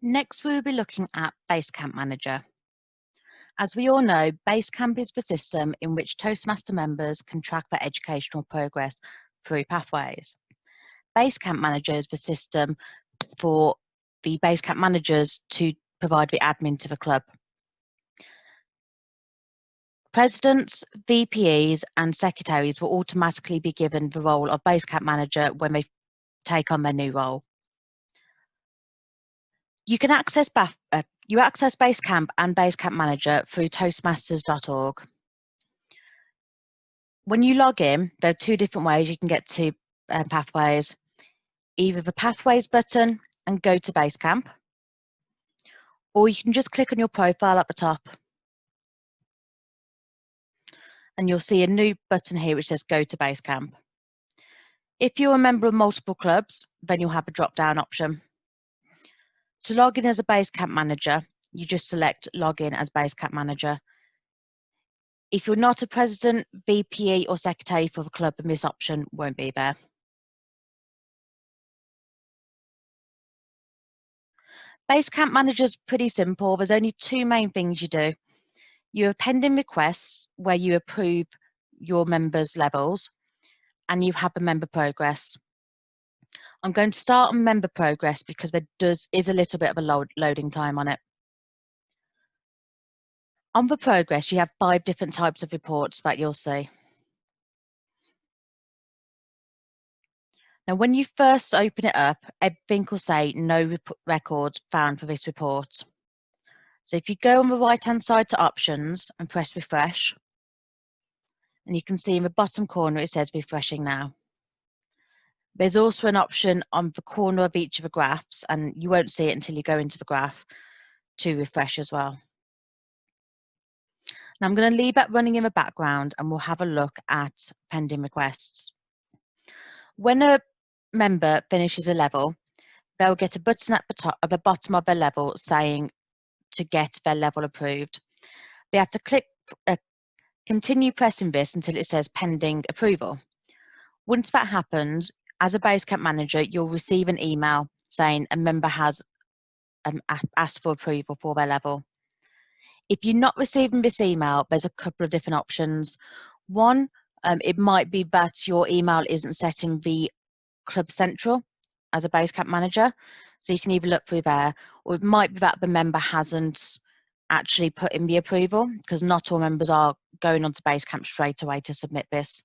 Next, we will be looking at Basecamp Manager. As we all know, Basecamp is the system in which Toastmaster members can track their educational progress through pathways. Basecamp Manager is the system for the Basecamp managers to provide the admin to the club. Presidents, VPEs and secretaries will automatically be given the role of Basecamp Manager when they take on their new role. You can access Basecamp and Basecamp Manager through Toastmasters.org. When you log in, there are two different ways you can get to Pathways. Either the Pathways button and go to Basecamp, or you can just click on your profile at the top. And you'll see a new button here which says Go to Basecamp. If you're a member of multiple clubs, then you'll have a drop-down option. To log in as a Basecamp manager, you just select Log in as Basecamp manager. If you're not a president, VPE or secretary for the club, then this option won't be there. Basecamp Manager is pretty simple. There's only two main things you do. You have pending requests where you approve your members' levels, and you have the member progress. I'm going to start on member progress because there is a little bit of a loading time on it. On the progress, you have 5 different types of reports that you'll see. Now, when you first open it up, everything will say no record found for this report. So if you go on the right-hand side to options and press refresh, and you can see in the bottom corner it says refreshing now. There's also an option on the corner of each of the graphs, and you won't see it until you go into the graph, to refresh as well. Now I'm going to leave that running in the background and we'll have a look at pending requests. When a member finishes a level, they'll get a button at the bottom of their level saying to get their level approved. They have to click continue pressing this until it says pending approval. Once that happens, as a Basecamp manager, you'll receive an email saying a member has asked for approval for their level. If you're not receiving this email, there's a couple of different options. One, it might be that your email isn't set in the Club Central as a Basecamp manager, so you can either look through there, or it might be that the member hasn't actually put in the approval, because not all members are going onto Basecamp straight away to submit this.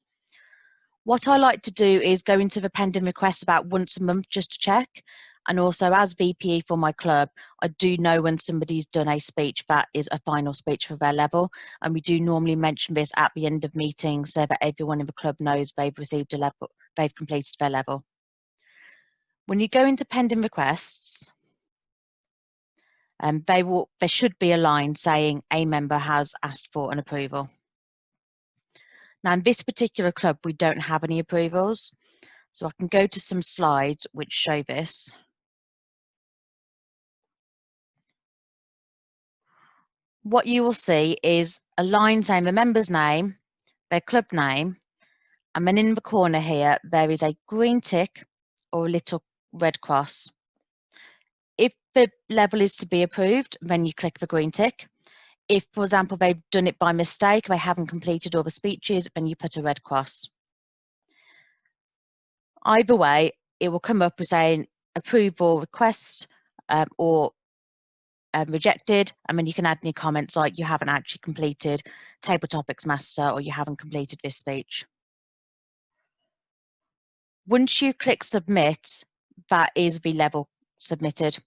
What I like to do is go into the pending requests about once a month just to check. And also as VPE for my club, I do know when somebody's done a speech that is a final speech for their level. And we do normally mention this at the end of meetings so that everyone in the club knows they've received a level, they've completed their level. When you go into pending requests, there should be a line saying a member has asked for an approval. Now in this particular club, we don't have any approvals. So I can go to some slides which show this. What you will see is a line saying the member's name, their club name, and then in the corner here, there is a green tick or a little red cross. If the level is to be approved, then you click the green tick. If, for example, they've done it by mistake, they haven't completed all the speeches, then you put a red cross. Either way, it will come up with saying approval request or rejected, and then you can add any comments like you haven't actually completed Table Topics Master or you haven't completed this speech. Once you click submit, that is the level submitted.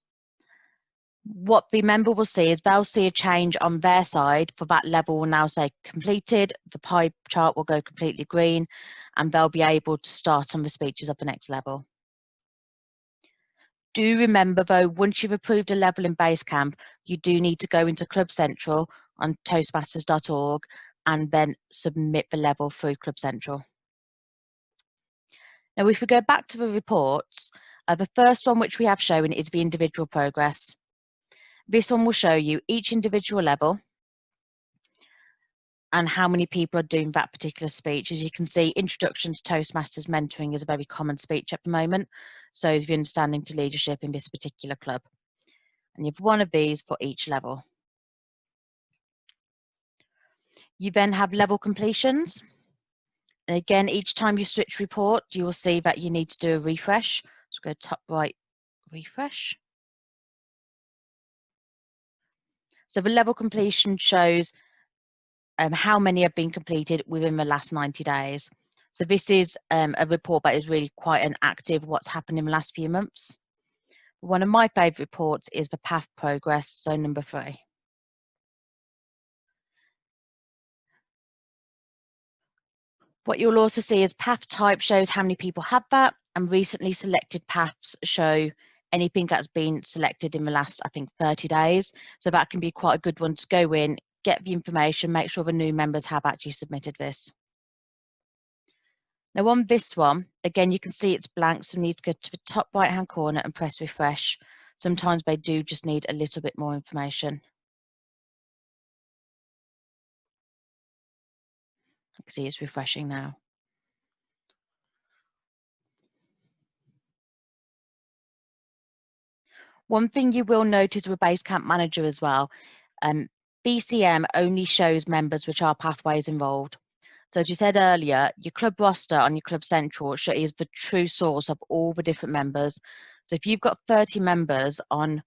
What the member will see is they'll see a change on their side. For that level will now say completed, the pie chart will go completely green, and they'll be able to start on the speeches at the next level. Do remember though, once you've approved a level in Basecamp, you do need to go into Club Central on Toastmasters.org and then submit the level through Club Central. Now, if we go back to the reports, the first one which we have shown is the individual progress. This one will show you each individual level and how many people are doing that particular speech. As you can see, Introduction to Toastmasters Mentoring is a very common speech at the moment. So is the Understanding to Leadership in this particular club. And you have one of these for each level. You then have level completions. And again, each time you switch report, you will see that you need to do a refresh. So go top right, refresh. So the level completion shows how many have been completed within the last 90 days. So this is a report that is really quite an active what's happened in the last few months. One of my favourite reports is the path progress, so number 3. What you'll also see is path type shows how many people have that, and recently selected paths show anything that's been selected in the last, I think, 30 days. So that can be quite a good one to go in, get the information, make sure the new members have actually submitted this. Now on this one, again, you can see it's blank, so you need to go to the top right-hand corner and press refresh. Sometimes they do just need a little bit more information. You can see it's refreshing now. One thing you will notice with Basecamp Manager as well, BCM only shows members which are pathways involved. So as you said earlier, your club roster on your Club Central is the true source of all the different members. So if you've got 30 members on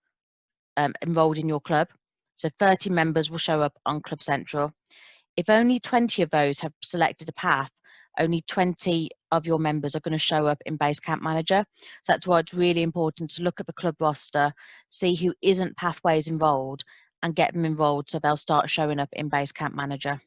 enrolled in your club, so 30 members will show up on Club Central. If only 20 of those have selected a path, only 20 of your members are going to show up in Basecamp Manager. So that's why it's really important to look at the club roster, see who isn't pathways enrolled, and get them enrolled so they'll start showing up in Basecamp Manager.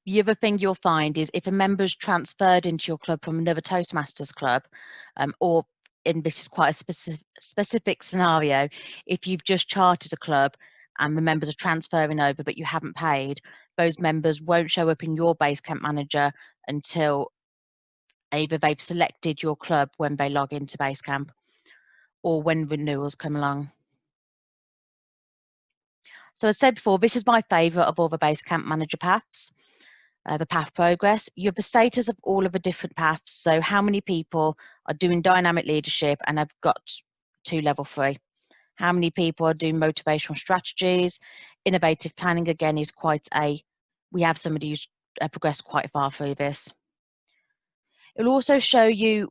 The other thing you'll find is if a member's transferred into your club from another Toastmasters club, or and this is quite a specific scenario, if you've just chartered a club and the members are transferring over but you haven't paid, those members won't show up in your Basecamp Manager until either they've selected your club when they log into Basecamp or when renewals come along. So as I said before, this is my favourite of all the Basecamp Manager paths. The path progress, you have the status of all of the different paths. So how many people are doing dynamic leadership and have got to level 3? How many people are doing motivational strategies? Innovative planning, again, is quite we have somebody who's progressed quite far through this. It'll also show you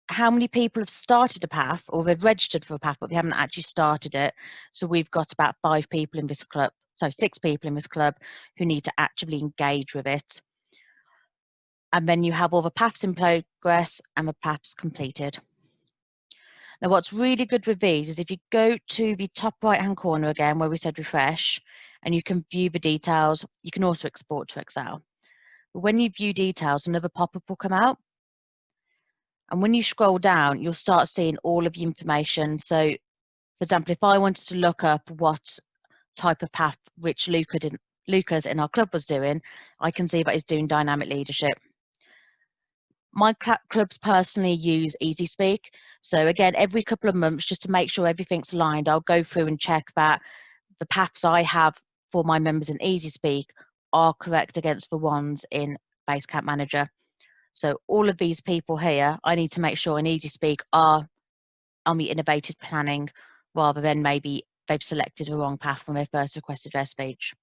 how many people have started a path or they've registered for a path, but they haven't actually started it. So we've got about 5 people in this club. So 6 people in this club who need to actively engage with it. And then you have all the paths in progress and the paths completed. Now, what's really good with these is if you go to the top right-hand corner again, where we said refresh, and you can view the details, you can also export to Excel. But when you view details, another pop-up will come out. And when you scroll down, you'll start seeing all of the information. So, for example, if I wanted to look up what type of path which Lucas in our club was doing, I can see that he's doing dynamic leadership. My clubs personally use EasySpeak. So again, every couple of months, just to make sure everything's aligned, I'll go through and check that the paths I have for my members in EasySpeak are correct against the ones in Basecamp Manager. So all of these people here, I need to make sure in EasySpeak are on the innovative planning rather than maybe they've selected the wrong path when they first requested their speech.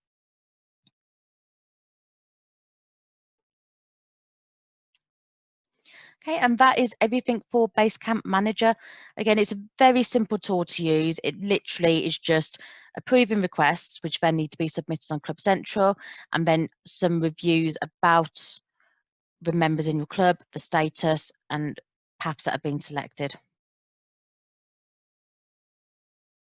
Okay, and that is everything for Basecamp Manager. Again, it's a very simple tool to use. It literally is just approving requests, which then need to be submitted on Club Central, and then some reviews about the members in your club, the status, and paths that have been selected.